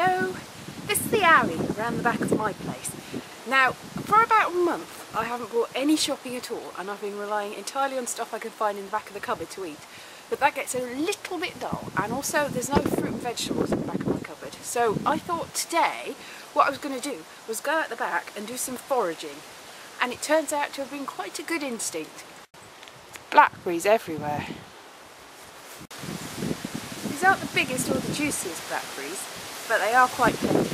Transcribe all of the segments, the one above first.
Hello, this is the alley around the back of my place. Now, for about a month I haven't bought any shopping at all and I've been relying entirely on stuff I can find in the back of the cupboard to eat. But that gets a little bit dull, and also there's no fruit and vegetables in the back of my cupboard. So I thought today what I was going to do was go out the back and do some foraging. And it turns out to have been quite a good instinct. Blackberries everywhere. These aren't the biggest or the juiciest blackberries, but they are quite plentiful.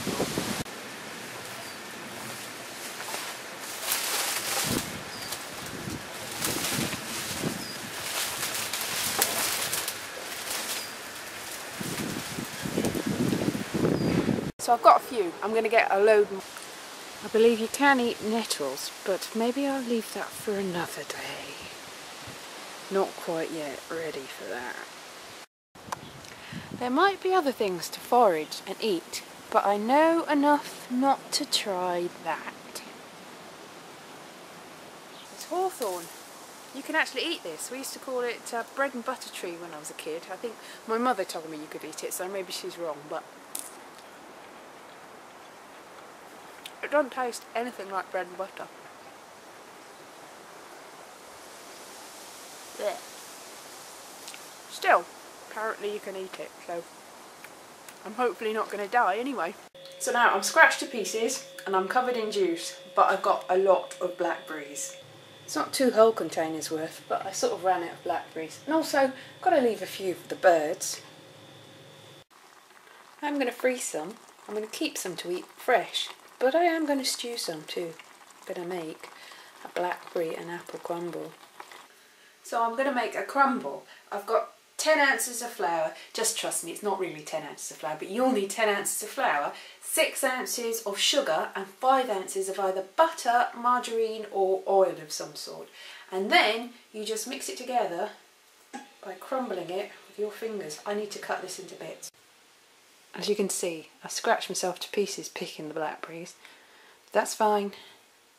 So I've got a few. I'm going to get a load more. I believe you can eat nettles, but maybe I'll leave that for another day. Not quite yet ready for that. There might be other things to forage and eat, but I know enough not to try that. It's hawthorn. You can actually eat this. We used to call it bread and butter tree when I was a kid. I think my mother told me you could eat it, so maybe she's wrong, but it doesn't taste anything like bread and butter. Blech. Still, apparently you can eat it, so I'm hopefully not going to die anyway. So now I'm scratched to pieces and I'm covered in juice, but I've got a lot of blackberries. It's not 2 whole containers worth, but I sort of ran out of blackberries. And also, I've got to leave a few for the birds. I'm going to freeze some. I'm going to keep some to eat fresh, but I am going to stew some too. I'm going to make a blackberry and apple crumble. So I'm going to make a crumble. I've got 10 ounces of flour. Just trust me, it's not really 10 ounces of flour, but you'll need 10 ounces of flour, 6 ounces of sugar and 5 ounces of either butter, margarine or oil of some sort. And then you just mix it together by crumbling it with your fingers. I need to cut this into bits. As you can see, I scratched myself to pieces picking the blackberries. That's fine.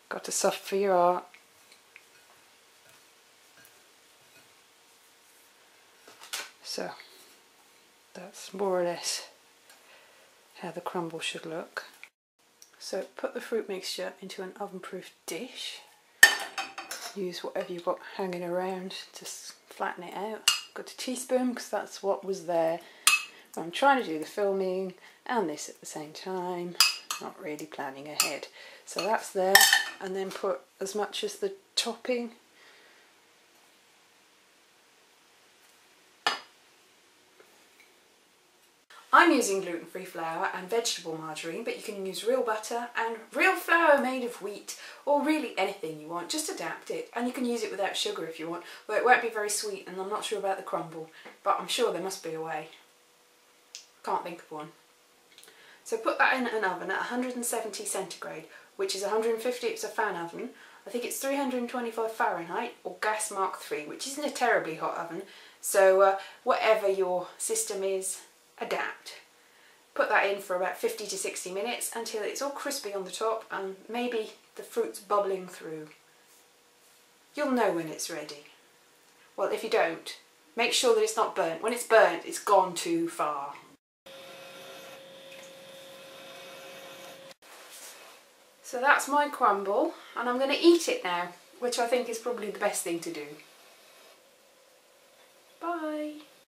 Got to suffer for your art. So, that's more or less how the crumble should look. So put the fruit mixture into an oven-proof dish. Use whatever you've got hanging around to flatten it out. Got a teaspoon because that's what was there. I'm trying to do the filming and this at the same time, not really planning ahead. So that's there, and then put as much as the topping. I'm using gluten-free flour and vegetable margarine, but you can use real butter and real flour made of wheat, or really anything you want. Just adapt it, and you can use it without sugar if you want, but it won't be very sweet, and I'm not sure about the crumble, but I'm sure there must be a way. Can't think of one. So put that in an oven at 170 centigrade, which is 150, it's a fan oven. I think it's 325 Fahrenheit or gas Mark III, which isn't a terribly hot oven. So whatever your system is, adapt. Put that in for about 50 to 60 minutes until it's all crispy on the top and maybe the fruit's bubbling through. You'll know when it's ready. Well, if you don't, make sure that it's not burnt. When it's burnt, it's gone too far. So that's my crumble, and I'm going to eat it now, which I think is probably the best thing to do. Bye!